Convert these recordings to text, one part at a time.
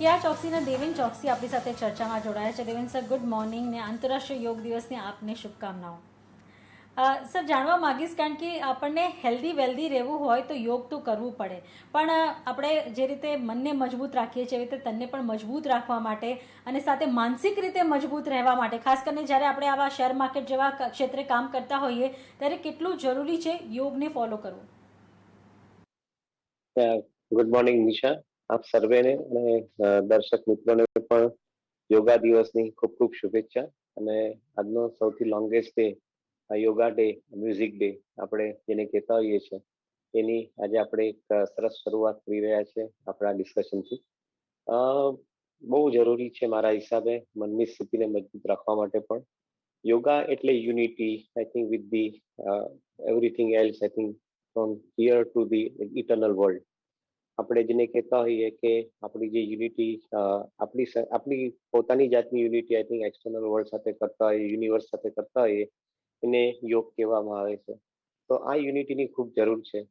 KR ચોકસીના Deven Choksi આપણી સાથે ચર્ચામાં જોડાયા છે. દેવેન સર, ગુડ મોર્નિંગ ને આંતરરાષ્ટ્રીય યોગ દિવસની આપને શુભકામનાઓ. સર, જાણવા માંગીશ, કારણ કે આપણને હેલ્ધી વેલ્ધી રહેવું હોય તો યોગ તો કરવું પડે, પણ આપણે જે રીતે મનને મજબૂત રાખીએ છીએ એવી રીતે તનને પણ મજબૂત રાખવા માટે અને સાથે માનસિક રીતે મજબૂત રહેવા માટે, ખાસ કરીને જ્યારે આપણે આવા શેર માર્કેટ જેવા ક્ષેત્રે કામ કરતા હોઈએ ત્યારે કેટલું જરૂરી છે યોગને ફોલો કરવું? ગુડ મોર્નિંગ નિશા, આપ સર્વેને અને દર્શક મિત્રોને પણ યોગા દિવસની ખૂબ ખૂબ શુભેચ્છા. અને આજનો સૌથી longest day, yoga day, music day આપણે જેને કહેતા હોઈએ છીએ, એની આજે આપણે એક સરસ શરૂઆત કરી રહ્યા છે આપણા ડિસ્કશનથી. બહુ જરૂરી છે મારા હિસાબે મનની સ્થિતિને મજબૂત રાખવા માટે પણ. યોગા એટલે unity, I think with the everything else, I think from here to the eternal world. આપણે જેને કહેતા હોઈએ કે આપણી જે યુનિટી, આપણી પોતાની જાતની unity I think external world સાથે કરતા હોઈએ, યુનિવર્સ સાથે કરતા હોઈએ, એને યોગ કહેવામાં આવે છે. તો આ યુનિટીની ખૂબ જરૂર છે.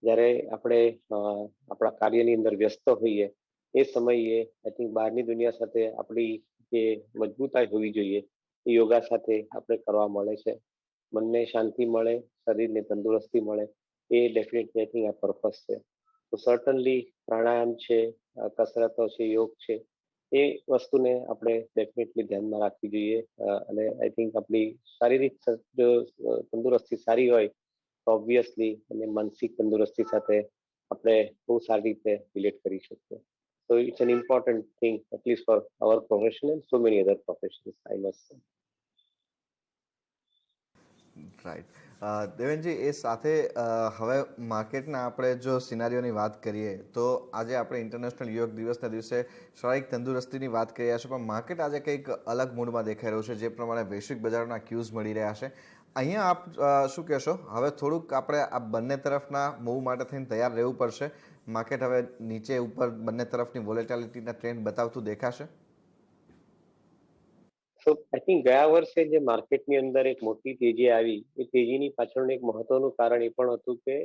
જ્યારે આપણે આપણા કાર્યની અંદર વ્યસ્ત હોઈએ એ સમયે આઈ થિંક બહારની દુનિયા સાથે આપણી જે મજબૂતાઈ હોવી જોઈએ એ યોગા સાથે આપણે કરવા મળે છે. મનને શાંતિ મળે, શરીરને તંદુરસ્તી મળે, એ ડેફિનેટલી આઈ થિંક આ પર્પસ છે. તો સર્ટનલી પ્રાણાયામ છે, કસરતો છે, યોગ છે, એ વસ્તુને આપણે ડેફિનેટલી ધ્યાનમાં રાખવી જોઈએ. અને આઈ થિંક આપણી શારીરિક તંદુરસ્તી સારી હોય તો ઓબ્વિયસલી અને માનસિક તંદુરસ્તી સાથે આપણે બહુ સારી રીતે રિલેટ કરી શકીએ. So it's an important thing, at least for our profession and so many other professions, I must say. Right. Devenji, એ સાથે હવે માર્કેટના આપણે જો સિનારીઓની વાત કરીએ તો આજે આપણે ઇન્ટરનેશનલ યોગ દિવસના દિવસે શારીરિક તંદુરસ્તીની વાત કરી રહ્યા છે, પણ માર્કેટ આજે કંઈક અલગ મૂડમાં દેખાઈ રહ્યું છે, જે પ્રમાણે વૈશ્વિક બજારોના ક્યુઝ મળી રહ્યા છે. અહીંયા આપ શું કહેશો? હવે થોડુંક આપણે આ બંને તરફના મૂવ માટે થઈને તૈયાર રહેવું પડશે. માર્કેટ હવે નીચે ઉપર બંને તરફની વોલેટિલિટીના ટ્રેન્ડ બતાવતું દેખાશે. સો આઈ થિંક ગયા વર્ષે જે માર્કેટની અંદર એક મોટી તેજી આવી, એ તેજીની પાછળનું એક મહત્વનું કારણ એ પણ હતું કે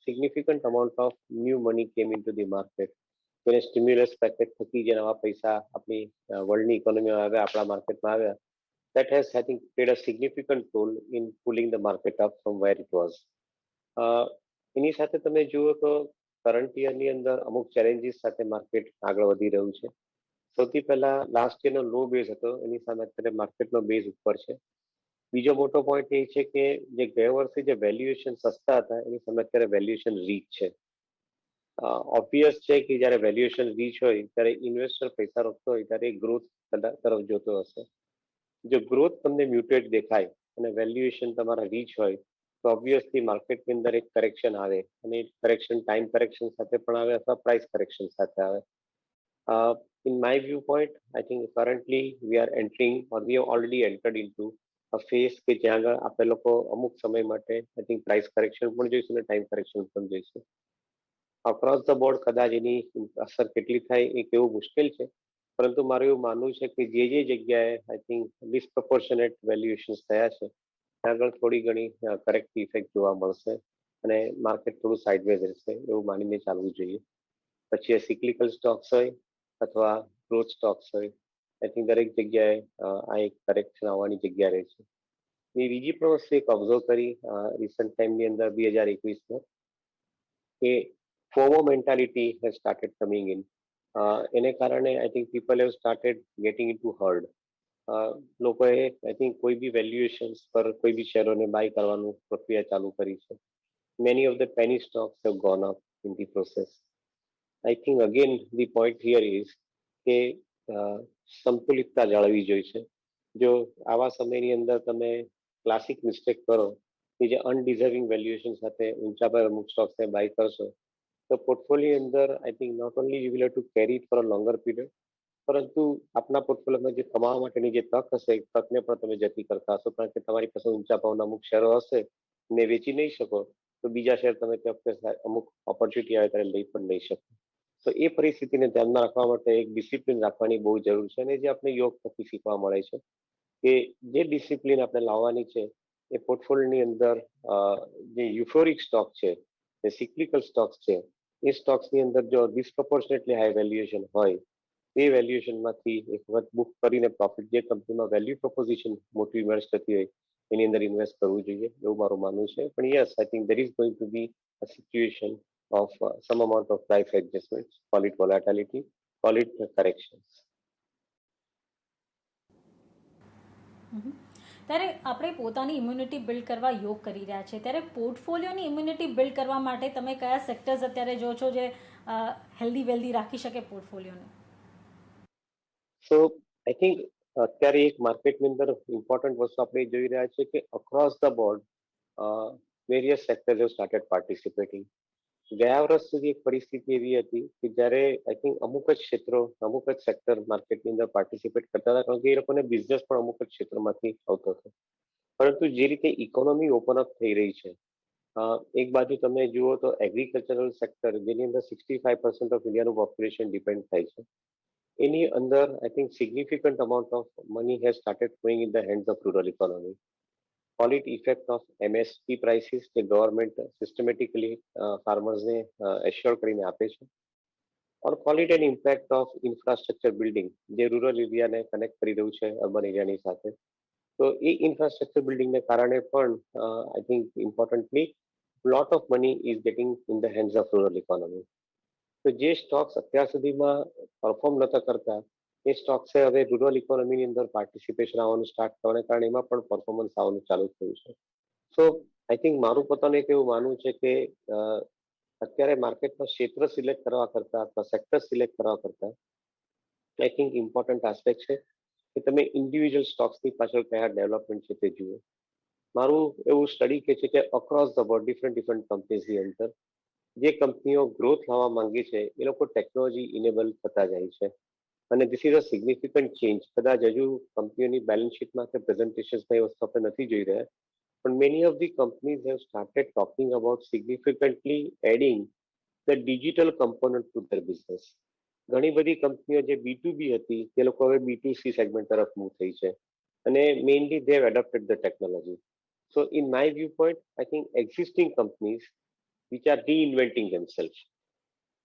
significant amount of new money કેમ ઇન ટુ ધી માર્કેટ. જેને સ્ટિમ્યુલસ પેકેજ થકી જે નવા પૈસા આપણી વર્લ્ડની ઇકોનોમીમાં આવ્યા, આપણા માર્કેટમાં આવ્યા, that has I think played a significant role in pulling the market up from where it was. એની સાથે તમે જુઓ તો કરંટ યરની અંદર અમુક ચેલેન્જીસ સાથે માર્કેટ આગળ વધી રહ્યું છે. સૌથી પહેલા લાસ્ટ યરનો લો બેઝ હતો, એની સામે અત્યારે માર્કેટનો બેઝ ઉપર છે. બીજો મોટો પોઈન્ટ એ છે કે જે ગયા વર્ષે જે વેલ્યુએશન સસ્તા હતા એની સામે અત્યારે વેલ્યુએશન રીચ છે. ઓબ્વિયસ છે કે જ્યારે વેલ્યુએશન રીચ હોય ત્યારે ઇન્વેસ્ટર પૈસા રોકતો હોય ત્યારે ગ્રોથ તરફ જોતો હશે. જો ગ્રોથ તમને મ્યુટેડ દેખાય અને વેલ્યુએશન તમારા રીચ હોય તો ઓબ્વિયસલી માર્કેટની અંદર એક કરેક્શન આવે, અને એ કરેક્શન ટાઈમ કરેક્શન સાથે પણ આવે અથવા પ્રાઇસ કરેક્શન સાથે આવે. In my viewpoint, I think currently we are entering, or we have already entered into a phase કે જ્યાં આગળ આપણે લોકો અમુક સમય માટે આઈ થિંક પ્રાઇસ કરેક્શન પણ જોઈશું અને ટાઈમ કરેક્શન પણ જોઈશું. અક્રોસ ધ બોર્ડ કદાચ એની અસર કેટલી થાય એ કેવું મુશ્કેલ છે, પરંતુ મારું એવું માનવું છે કે જે જગ્યાએ આઈ થિંક ડિસપ્રોપોર્શનેટ વેલ્યુએશન થયા છે ત્યાં આગળ થોડી ઘણી કરેક્ટ ઇફેક્ટ જોવા મળશે અને માર્કેટ થોડું સાઇડવેઝ રહેશે એવું માનીને ચાલવું જોઈએ. પછી એ સિક્લિકલ સ્ટોક્સ હોય અથવા ગ્રોથ સ્ટોક્સ હોય, આઈ થિંક દરેક જગ્યાએ આ એક કરેક્શન આવવાની જગ્યા રહે છે. એ બીજી પણ વસ્તુ એક ઓબ્ઝર્વ કરી રિસન્ટ ટાઈમની અંદર 2021માં કે FOMO mentality has started coming in. એને કારણે I think people have started getting into herd. લોકોએ આઈ થિંક કોઈ બી વેલ્યુએશન્સ પર કોઈ બી શેરોને બાય કરવાનું પ્રક્રિયા ચાલુ કરી છે. Many of the penny stocks have gone up in the process. I think again the point here is કે સંતુલિતતા જાળવવી જોઈએ. જો આવા સમયની અંદર તમે ક્લાસિક મિસ્ટેક કરો કે જે અનડિઝર્વિંગ વેલ્યુએશન સાથે ઊંચા પર અમુક સ્ટોક્સને બાય કરશો તો પોર્ટફોલિયો અંદર I think not only you will have to carry it for a longer period, પરંતુ આપના પોર્ટફોલિયોમાં જે કમાવા માટેની જે તક હશે એ તકને પણ તમે જતી કરતા હશો, કારણ કે તમારી પાસે ઊંચા ભાવના અમુક શેરો હશે ને વેચી નહીં શકો તો બીજા શેર તમે તે વખતે અમુક ઓપોર્ચ્યુનિટી આવે ત્યારે લઈ પણ નહીં શકો. તો એ પરિસ્થિતિને ધ્યાનમાં રાખવા માટે એક ડિસિપ્લિન રાખવાની બહુ જરૂર છે, અને જે આપણે યોગ થકી શીખવા મળે છે કે જે ડિસિપ્લિન આપણે લાવવાની છે એ પોર્ટફોલિયોની અંદર જે યુફોરિક સ્ટોક છે, જે સિક્લિકલ સ્ટોક્સ છે, એ સ્ટોક્સની અંદર જો ડિસ્પ્રોપોર્શનેટલી હાઈ વેલ્યુએશન હોય એ વેલ્યુએશનમાંથી એક વખત બુક કરીને પ્રોફિટ જે કંપનીમાં વેલ્યુ પ્રોપોઝિશન મોટી ઇન્વેસ્ટ થતી હોય એની અંદર ઇન્વેસ્ટ કરવું જોઈએ એવું મારું માનવું છે. પણ yes, I think there is going to be a situation of some amount of price adjustments, call it volatility, call it corrections. ત્યારે આપણે પોતાની ઇમ્યુનિટી બિલ્ડ કરવા યોગ કરી રહ્યા છે, ત્યારે પોર્ટફોલિયોની ઇમ્યુનિટી બિલ્ડ કરવા માટે તમે કયા સેક્ટર્સ અત્યારે જો છો જે હેલ્ધી વેલ્ધી રાખી શકે પોર્ટફોલિયોને? So I think અત્યારે એક માર્કેટની અંદર ઇમ્પોર્ટન્ટ વસ્તુ આપણે જોઈ રહ્યા છે કે across the board various sectors have started participating. ગયા વર્ષ સુધી એક પરિસ્થિતિ એવી હતી કે જ્યારે આઈ થિંક અમુક જ ક્ષેત્રો, અમુક જ સેક્ટર માર્કેટની અંદર પાર્ટિસિપેટ કરતા હતા, કારણ કે એ લોકોને બિઝનેસ પણ અમુક જ ક્ષેત્રમાંથી આવતો હતો. પરંતુ જે રીતે ઇકોનોમી ઓપન અપ થઈ રહી છે, એક બાજુ તમે જુઓ તો એગ્રીકલ્ચરલ સેક્ટર જેની અંદર 65% ઓફ ઇન્ડિયાનું પોપ્યુલેશન ડિપેન્ડ થાય છે, એની અંદર I think significant amount of money has started flowing in the hands of rural economy. Call it effect of MSP prices જે ગવર્મેન્ટ સિસ્ટમેટિકલી ફાર્મર્સને એશ્યોર કરીને આપે છે, ઓર call it an impact of infrastructure building જે rural એરિયાને connect કરી રહ્યું છે urban એરિયાની સાથે. તો એ ઇન્ફ્રાસ્ટ્રક્ચર બિલ્ડિંગને કારણે પણ I think importantly lot of money is getting in the hands of rural economy. તો જે સ્ટોક્સ અત્યાર સુધીમાં પરફોર્મ નતા કરતા એ સ્ટોક્સે હવે રૂરલ ઇકોનોમીની અંદર પાર્ટિસિપેશન આવવાનું સ્ટાર્ટ કરવાને કારણે એમાં પણ પરફોર્મન્સ આવવાનું ચાલુ થયું છે. સો આઈ થિંક મારું પોતાનું એક એવું માનવું છે કે અત્યારે માર્કેટમાં ક્ષેત્ર સિલેક્ટ કરવા કરતા અથવા સેક્ટર સિલેક્ટ કરવા કરતા આઈ થિંક ઇમ્પોર્ટન્ટ આસ્પેક્ટ છે કે તમે ઇન્ડિવિજ્યુઅલ સ્ટોક્સની પાછળ કયા ડેવલપમેન્ટ છે તે જુઓ. મારું એવું સ્ટડી કે છે કે અક્રોસ ધ બોર્ડ ડિફરન્ટ કંપનીઝની અંદર જે કંપનીઓ ગ્રોથ લાવવા માંગે છે એ લોકો ટેકનોલોજી ઇનેબલ થતા જાય છે, અને this is a significant change. કદાચ હજુ કંપનીઓની બેલેન્સ શીટમાં કે પ્રેઝન્ટેશન્સમાં એ વસ્તુ આપણે નથી જોઈ રહ્યા, પણ many of the companies have started talking about significantly adding the digital component to their business. ઘણી બધી કંપનીઓ જે B2B હતી તે લોકો હવે B2C સેગમેન્ટ તરફ મૂવ થઈ છે, અને mainly they have adopted the technology. So in my view point I think existing companies which are reinventing themself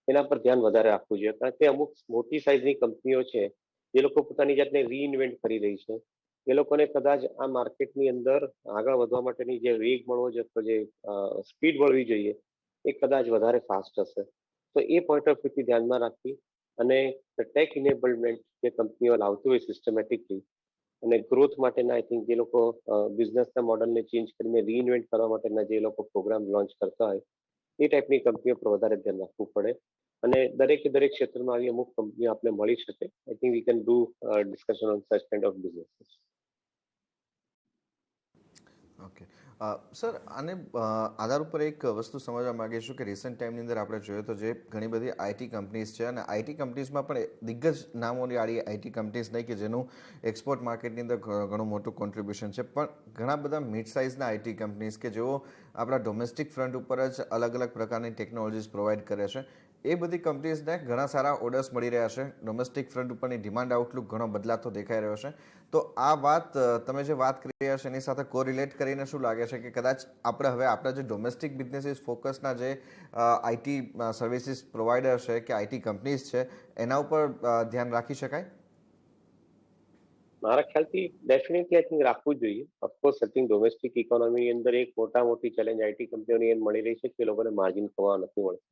એના પર ધ્યાન વધારે આપવું જોઈએ, કારણ કે અમુક મોટી સાઇઝની કંપનીઓ છે જે લોકો પોતાની જાતને રીઇન્વેન્ટ કરી રહી છે. એ લોકોને કદાચ આ માર્કેટની અંદર આગળ વધવા માટેની જે વેગ મળવો જોઈએ અથવા જે સ્પીડ મળવી જોઈએ એ કદાચ વધારે ફાસ્ટ હશે. તો એ પોઈન્ટ ઓફ વ્યૂથી ધ્યાનમાં રાખી અને ટેક ઇનેબલમેન્ટ જે કંપનીઓ લાવતી હોય સિસ્ટમેટિકલી અને ગ્રોથ માટેના આઈ થિંક જે લોકો બિઝનેસના મોડલને ચેન્જ કરીને રીઇન્વેન્ટ કરવા માટેના જે લોકો પ્રોગ્રામ લોન્ચ કરતા હોય એ ટાઈપની કંપનીઓ પર વધારે ધ્યાન રાખવું પડે. અને દરેકે દરેક ક્ષેત્રમાં આવી અમુક કંપનીઓ આપણે મળી શકે. આઈ think we can do discussion on સચ kind of businesses. Okay sir, આને આધાર ઉપર એક વસ્તુ સમજવા માંગીશું કે રિસન્ટ ટાઈમની અંદર આપણે જોઈએ તો જે ઘણી બધી આઈટી કંપનીઝ છે, અને આઈટી કંપનીઝમાં પણ દિગ્ગજ નામોની આડી આઈટી કંપનીઝ નહીં કે જેનું એક્સપોર્ટ માર્કેટની અંદર ઘણું મોટું કોન્ટ્રીબ્યુશન છે, પણ ઘણા બધા મિડ સાઇઝના આઈટી કંપનીઝ કે જેઓ આપણા ડોમેસ્ટિક ફ્રન્ટ ઉપર જ અલગ અલગ પ્રકારની ટેકનોલોજીસ પ્રોવાઈડ કરે છે, એ બધી કંપનીઝને ઘણા સારા ઓર્ડર્સ મળી રહ્યા છે. ડોમેસ્ટિક ફ્રન્ટ ઉપરની ડિમાન્ડ આઉટલુક ઘણો બદલાતો દેખાઈ રહ્યો છે. તો આ વાત તમે જે વાત કરી રહ્યા છો એની સાથે કોરિલેટ કરીને શું લાગે છે કે કદાચ આપણે હવે આપણા જે ડોમેસ્ટિક બિઝનેસીસ ફોકસના જે આઈટી સર્વિસીસ પ્રોવાઈડર છે કે આઈટી કંપનીઝ છે એના ઉપર ધ્યાન રાખી શકાય? મારા ખ્યાલથી ડેફિનેટલી આઈ થિંક રાખવું જોઈએ. ઓફકોર્સ આઈ થિંક ડોમેસ્ટિક ઇકોનોમીની અંદર એક મોટી ચેલેન્જ આઈટી કંપનીઓની એમ મળી રહી છે કે એ લોકોને માર્જિન કમાવા નથી મળતું.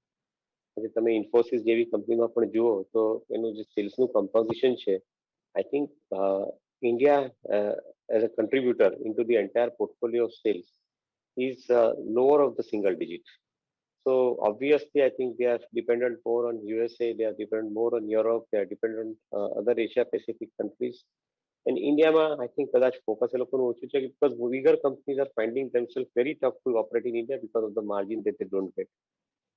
આજે તમે ઇન્ફોસિસ જેવી કંપનીમાં પણ જુઓ તો એનું જે સેલ્સનું કમ્પોઝિશન છે, I think India as a contributor into the entire portfolio of sales is lower of the single digit. So obviously, I think they are dependent more on USA, they are dependent more on Europe, they are dependent other Asia Pacific countries. And India, I think કદાચ focus એ લોકોનું ઓછું છે because bigger companies are finding themselves very tough to operate in India because of the margin that they don't get.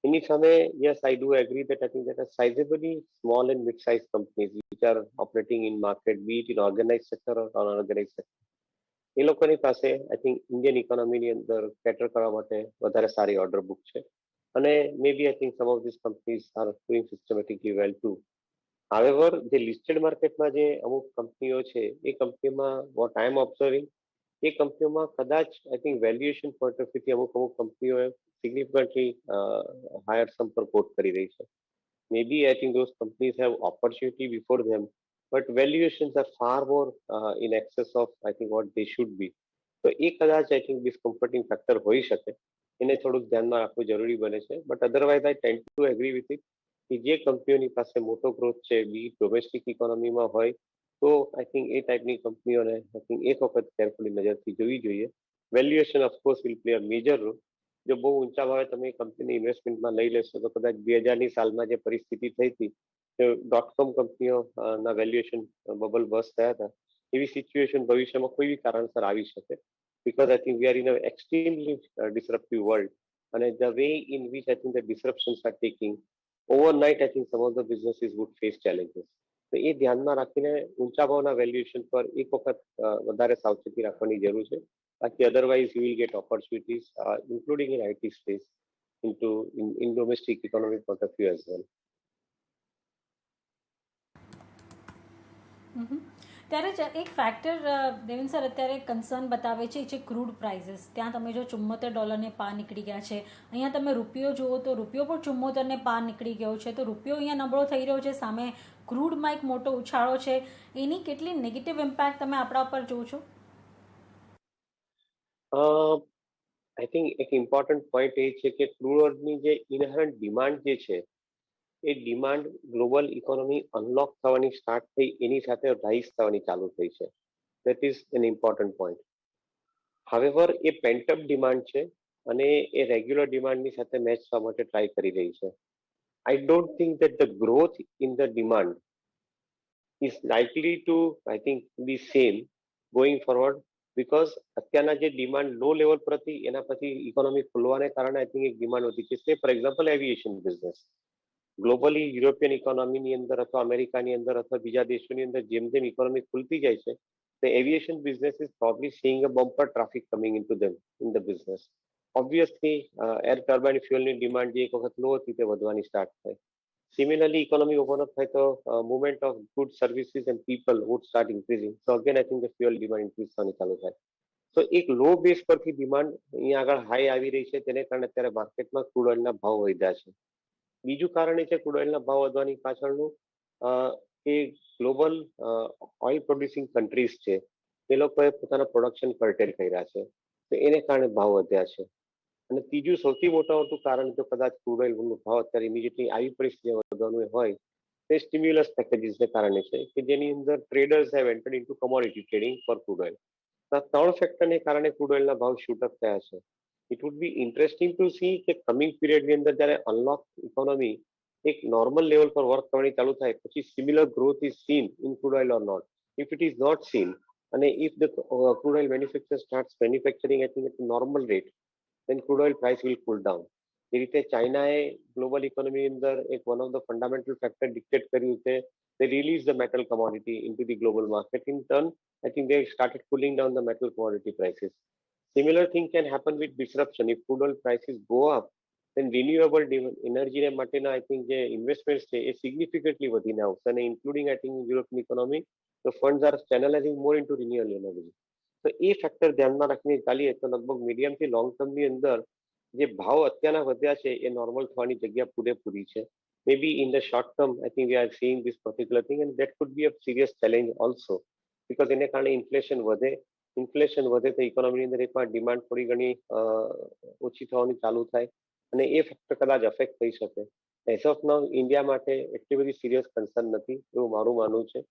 એની સામે yes, I do agree that I think that are sizably small and mid-sized companies which are operating in market, be it in organized sector or unorganized sector. એ લોકોની પાસે I think Indian ઇકોનોમીની અંદર cater કરવા માટે વધારે સારી order book છે, અને may be I think some of this companies are doing systematically well too. However જે લિસ્ટેડ માર્કેટમાં જે અમુક કંપનીઓ છે એ કંપનીમાં વોટ આઈ એમ ઓબ્ઝર્વિંગ એ કંપનીઓમાં કદાચ I think valuation point of વ્યૂથી અમુક કંપનીઓએ સિગ્નિફિકન્ટલી હાયર સમ પર કોટ કરી રહી છે. maybe I think those companies have opportunity before them, but valuations are far more in excess of I think what they should be. તો એ કદાચ આઈ થિંક ડિસ્કમ્ફર્ટિંગ ફેક્ટર હોઈ શકે, એને થોડુંક ધ્યાનમાં રાખવું જરૂરી બને છે. But otherwise I tend to agree with it કે જે કંપનીઓની પાસે મોટો ગ્રોથ છે, બી ડોમેસ્ટિક ઇકોનોમીમાં હોય, તો આઈ થિંક એ ટાઈપની કંપનીઓને આઈ થિંક એક વખત કેરફુલી નજરથી જોવી જોઈએ. Valuation of course will play a major role. જો બહુ ઊંચા ભાવે તમે કંપની ઇન્વેસ્ટમેન્ટમાં લઈ લેશો તો કદાચ 2000ની સાલમાં જે પરિસ્થિતિ થઈ હતી, ડોટ કોમ કંપનીઓ ના વેલ્યુએશન બબલ બર્સ્ટ થયા હતા, એવી સિચ્યુએશન ભવિષ્યમાં કોઈ બી કારણસર આવી શકે. Because I think we are in a extremely disruptive world, અને the way in which I think the disruptions are taking overnight, I think some of the businesses would face challenges. તો એ ધ્યાનમાં રાખીને ઊંચા ભાવના વેલ્યુએશન પર એક વખત વધારે સાવચેતી રાખવાની જરૂર છે. બાકી otherwise you will get opportunities, including in IT space, in domestic economic point of view as well. ત્યારે જ એક ફેક્ટર દેવેન સર અત્યારે કન્સર્ન બતાવે છે ક્રૂડ પ્રાઇસીસ. ત્યાં તમે જો $74 પાર નીકળી ગયા છે. અહીંયા તમે રૂપિયો જુઓ તો રૂપિયો પણ 74 પાર નીકળી ગયો છે. તો રૂપિયો અહીંયા નબળો થઈ રહ્યો છે, સામે ક્રૂડમાં એક મોટો ઉછાળો છે. એની કેટલી નેગેટિવ ઇમ્પેક્ટ તમે આપણા પર જોવો છો? આઈ થિંક એક ઇમ્પોર્ટન્ટ પોઈન્ટ એ છે કે ક્રૂડ ઓઇલની જે ઇનહરન્ટ ડિમાન્ડ જે છે, એ ડિમાન્ડ ગ્લોબલ ઇકોનોમી અનલોક થવાની સ્ટાર્ટ થઈ એની સાથે રાઇઝ થવાની ચાલુ થઈ છે. That is an important point. However એ પેન્ટઅપ ડિમાન્ડ છે અને એ રેગ્યુલર ડિમાન્ડની સાથે મેચ થવા માટે ટ્રાય કરી રહી છે. I don't think that the growth in the demand is likely to I think be same going forward, because અત્યારના જે ડિમાન્ડ લો લેવલ પર હતી એના પછી ઇકોનોમી ખુલવાને કારણે આઈ થિંક એક ડિમાન્ડ વધી છે. For example aviation business globally European ઇકોનોમીની અંદર અથવા અમેરિકાની અંદર અથવા બીજા દેશોની અંદર જેમ જેમ ઇકોનોમી ખુલતી જાય છે, the aviation business is probably seeing a bumper traffic coming into them in the business. Obviously, air turbine fuel ની ડિમાન્ડ જે એક વખત લો હતી તે વધવાની સ્ટાર્ટ થાય. Similarly, economy open up થાય તો movement of goods, services and people would start increasing. So again, I think the fuel demand increase થવાની ચાલુ થાય. તો એક લો બેઝ પરથી ડિમાન્ડ અહીંયા આગળ હાઈ આવી રહી છે, તેને કારણે અત્યારે માર્કેટમાં ક્રૂડ ઓઇલના ભાવ વધ્યા છે. બીજું કારણ એ છે ક્રૂડ ઓઇલના ભાવ વધવાની પાછળનું કે ગ્લોબલ ઓઇલ પ્રોડ્યુસિંગ કન્ટ્રીઝ છે, એ લોકોએ પોતાના પ્રોડક્શન કર્ટેલ કર્યા છે, તો એને કારણે ભાવ વધ્યા છે. અને ત્રીજું સૌથી મોટું કારણ જો કદાચ ક્રૂડ ઓઇલનો ભાવ અત્યારે ઇમિડિયેટલી આવી પરિસ્થિતિમાં વધવાનું હોય, તે સ્ટિમ્યુલસ પેકેજીસને કારણે છે કે જેની અંદર traders have entered into commodity trading for crude oil. આ ત્રણ ફેક્ટરને કારણે ક્રૂડ ઓઇલના ભાવ શૂટઅપ થયા છે. It would be interesting to see કે કમિંગ પીરિયડની અંદર જ્યારે અનલોક ઇકોનોમી એક નોર્મલ લેવલ પર વર્ક કરવાની ચાલુ થાય પછી similar growth is seen in crude oil or not. If it is not seen અને if the crude oil manufacture starts manufacturing I think at normal rate, then crude oil price will cool down. એ રીતે ચાઇનાએ global economy અંદર એક one of the fundamental factor dictate કર્યું છે. they release the metal commodity into the global market. In turn, I think they started cooling down the metal commodity prices. Similar thing can happen with disruption. If crude oil prices go up, then renewable energy માટેના I think જે investment છે એ significantly વધીને આવશે, અને including I think European economy, the funds are channelizing more into renewable energy. તો એ factor ધ્યાનમાં રાખીને ચાલીએ તો લગભગ મીડિયમ થી લોંગ ટર્મની અંદર જે ભાવ અત્યારના વધ્યા છે એ નોર્મલ થવાની જગ્યા પૂરેપૂરી છે. maybe in the short term I think we are seeing this particular thing, and that could be a serious challenge also, because એને કારણે ઇન્ફ્લેશન વધે તો ઇકોનોમીની અંદર એકવાર ડિમાન્ડ થોડી ઘણી ઓછી થવાની ચાલુ થાય અને એ ફેક્ટર કદાચ અફેક્ટ થઈ શકે. એઝ ઓફ નાઉ ઇન્ડિયા માટે એટલી બધી સિરિયસ કન્સર્ન નથી એવું મારું માનવું છે.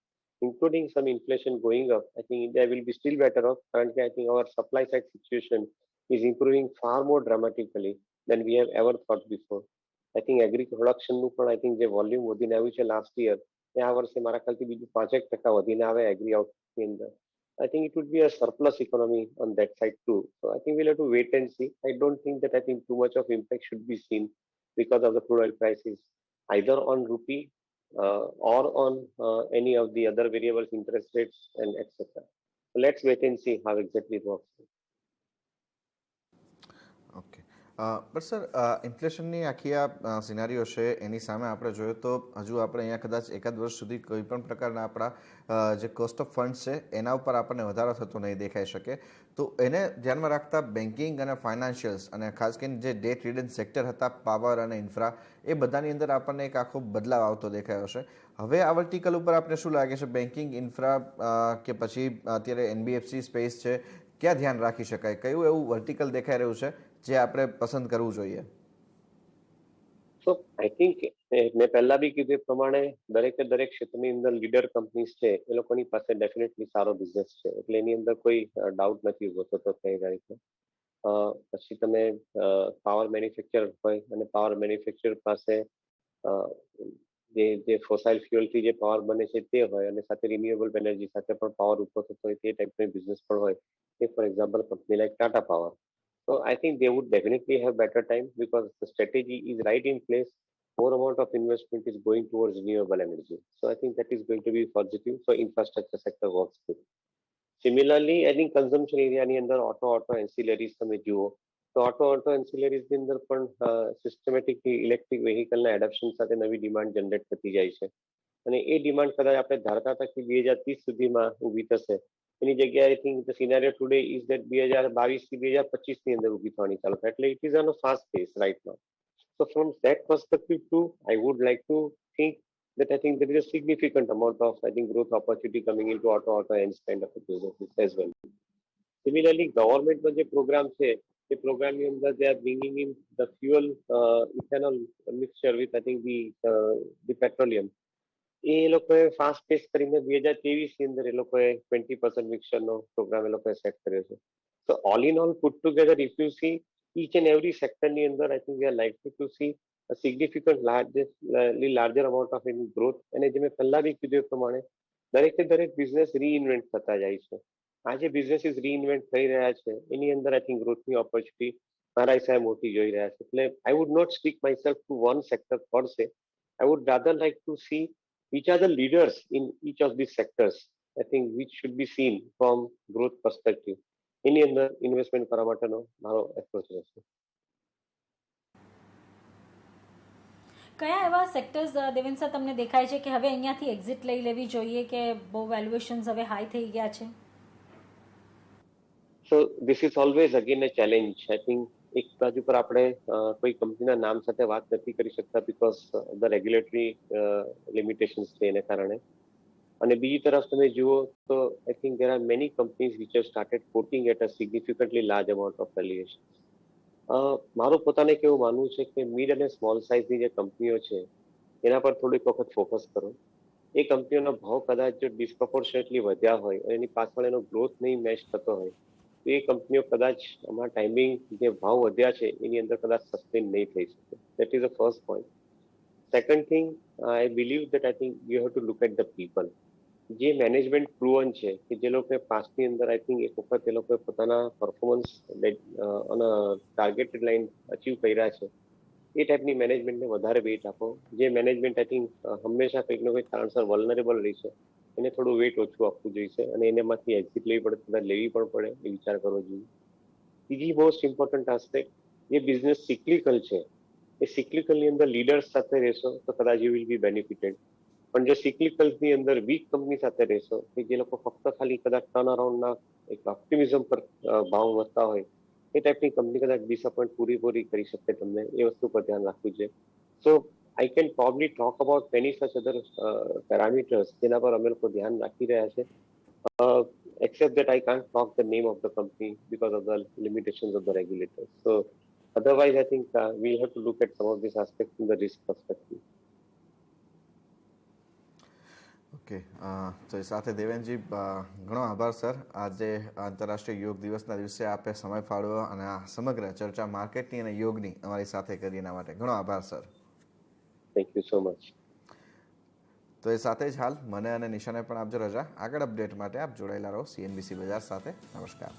including some inflation going up, I think India will be still better off. Currently, I think our supply side situation is improving far more dramatically than we have ever thought before. I think agri production નું પણ I think જે volume વધીને આવ્યું છે last year, એ આ વર્ષે મારા ખ્યાલથી બીજું 5% વધીને આવે એગ્રી આઉટપુટની અંદર. I think it would be a surplus economy on that side too. So I think we'll have to wait and see. I don't think that I think too much of impact should be seen because of the crude oil prices, either on rupee or on any of the other variables, interest rates and etc. So let's wait and see how exactly it works. Okay, પણ sir ઇન્ફ્લેશનની આખી આ સિનારીઓ છે એની સામે આપણે જોઈએ તો હજુ આપણે અહીંયા કદાચ એકાદ વર્ષ સુધી કોઈ પણ પ્રકારના આપણા જે કોસ્ટ ઓફ ફંડ્સ છે એના ઉપર આપણને વધારો થતો નહીં દેખાઈ શકે. તો એને ધ્યાનમાં રાખતા બેન્કિંગ અને ફાઇનાન્શિયલ્સ અને ખાસ કરીને જે ડેટ રિડન સેક્ટર હતા પાવર અને ઇન્ફ્રા એ બધાની અંદર આપણને એક આખો બદલાવ આવતો દેખાયો છે. હવે આ વર્ટિકલ ઉપર આપને શું લાગે છે બેન્કિંગ ઇન્ફ્રા કે પછી અત્યારે એનબીએફસી સ્પેસ છે ક્યાં ધ્યાન રાખી શકાય, કયું એવું વર્ટિકલ દેખાઈ રહ્યું છે જે આપણે પસંદ કરવું જોઈએ? સો આઈ થિંક મેં પહેલા બી કીધું એ પ્રમાણે દરેકે દરેક ક્ષેત્રની અંદર લીડર કંપનીઝ છે એ લોકોની પાસે ડેફિનેટલી સારો બિઝનેસ છે, એટલે એની અંદર કોઈ ડાઉટ નથી ઉભો થતો કઈ રીતે. પછી તમે પાવર મેન્યુફેક્ચર હોય અને પાવર મેન્યુફેક્ચર પાસે જે ફોસાઇલ ફ્યુઅલથી જે પાવર બને છે તે હોય અને સાથે રિન્યુએબલ એનર્જી સાથે પણ પાવર ઉભો થતો હોય તે ટાઈપનો બિઝનેસ પણ હોય, એ for example company like Tata power. So I think they would definitely have better time because the strategy is right in place. More amount of investment is going towards renewable energy. So I think that is going to be positive. So infrastructure sector works good. Similarly, I think consumption area ની અંદર auto ancillaries તમે જુઓ તો auto ancillaries ની અંદર પણ systematically electric વ્હીકલના adoption સાથે નવી ડિમાન્ડ જનરેટ થતી જાય છે અને એ ડિમાન્ડ કદાચ આપણે ધારતા હતા કે 2030 સુધીમાં ઊભી થશે, એની જગ્યાએ આઈ think the scenario today is that 2022 થી 2025 ની અંદર ઊભી થવાની ચાલુ થાય, એટલે it is on a fast pace right now. So from that perspective to I would like to think that I think there is a significant amount of I think growth opportunity coming into auto and kind of a businesses as well. Similarly, government નો જે programme છે એ પ્રોગ્રામની અંદર they are bringing in the fuel ethanol mixture with I think the petroleum. એ લોકોએ fast પેસ કરીને 2023 ની અંદર એ લોકોએ 20% મિક્સરનો programme એ લોકોએ સેટ કર્યો છે. So all in all put together if you see each and every sector ની અંદર I think we are likely to see a significant larger amount of growth. અને જે મેં પહેલા બી કીધું એ પ્રમાણે દરેકે દરેક બિઝનેસ રીઇન્વેન્ટ થતા જાય છે. આ જે બિઝનેસીસ રીઇન્વેન્ટ થઈ રહ્યા છે એની અંદર આઈ થિંક ગ્રોથની ઓપોર્ચ્યુનિટી મારા હિસાબે મોટી જોઈ રહ્યા છે. એટલે I would not stick myself to one sector per se. I would rather like to see which are the leaders in each of these sectors, I think which should be seen from growth perspective. એની અંદર investment કરવા માટેનો મારો approach રહેશે. કયા એવા sectors Deven sir તમને દેખાય છે કે હવે અહીંયાથી એક્ઝિટ લઈ લેવી જોઈએ કે બહુ વેલ્યુએશન્સ હવે હાઈ થઈ ગયા છે? So this is always again a challenge. I think એક બાજુ પર આપણે કોઈ કંપનીના નામ સાથે વાત નથી કરી શકતા બીકોઝ ધ રેગ્યુલેટરી લિમિટેશન્સ છે એને કારણે, અને બીજી તરફ તમે જુઓ તો I think there are many companies which have started quoting at a significantly large amount of valuation. મારું પોતાને કેવું માનવું છે કે મિડ અને સ્મોલ સાઇઝની જે કંપનીઓ છે એના પર થોડીક વખત ફોકસ કરો. એ કંપનીઓનો ભાવ કદાચ જો ડિસ્પ્રોપોર્શનેટલી વધ્યા હોય અને એની પાછળ એનો ગ્રોથ નહીં મેચ થતો હોય તો એ કંપનીઓ કદાચ આમાં ટાઈમિંગ જે ભાવ વધ્યા છે એની અંદર કદાચ સસ્ટેન નહીં થઈ શકે. That is the first point. Second thing, I believe that I think you have to look at the people. જે મેનેજમેન્ટ પ્રુવન છે કે જે લોકોએ પાસ્ટની અંદર આઈ થિંક એક વખત એ લોકોએ પોતાના performance on targeted line achieve કર્યા છે, એ ટાઈપની મેનેજમેન્ટને વધારે વેઇટ આપો. જે મેનેજમેન્ટ આઈ થિંક હંમેશા કંઈક ને કંઈક કારણસર વલ્નરેબલ રહી છે એને થોડું વેઇટ ઓછું આપવું જોઈશે અને એનામાંથી એક્ઝિટ લેવી પડે કદાચ લેવી પણ પડે એ વિચાર કરવો જોઈએ. બીજી મોસ્ટ ઇમ્પોર્ટન્ટ આસ્પેક્ટ, જે બિઝનેસ સિક્લિકલ છે એ સિક્લિકલની અંદર લીડર્સ સાથે રહેશો તો કદાચ યુ વિલ બી બેનિફિટેડ. પણ જો સિક્લિકલ્સની અંદર વીક કંપની સાથે રહેશો કે જે લોકો ફક્ત ખાલી કદાચ ટર્ન અરાઉન્ડના એક ઓપ્ટિમિઝમ પર ભાવ વધતા હોય એ ટાઈપની કંપની કદાચ ડિસઅપોઇન્ટ પૂરી કરી શકે તમને, એ વસ્તુ પર ધ્યાન રાખવું છે. So I can probably talk about many such other parameters જેના પર અમે લોકો ધ્યાન રાખી રહ્યા છે. Except that I can't talk the name of the company because of the limitations of the regulators. So otherwise, I think we'll have to look at some of these aspects from the risk perspective. Okay, તો એ સાથે દેવેનજી ઘણો આભાર sir. આજે આંતરરાષ્ટ્રીય યોગ દિવસના દિવસે આપે સમય ફાળવ્યો અને આ સમગ્ર ચર્ચા માર્કેટની અને યોગની અમારી સાથે કરી એના માટે ઘણો આભાર sir. Thank you so much. તો એ સાથે જ હાલ મને અને નિશાને પણ આપજો રજા. આગળ અપડેટ માટે આપ જોડાયેલા રહો CNBC બજાર સાથે. નમસ્કાર.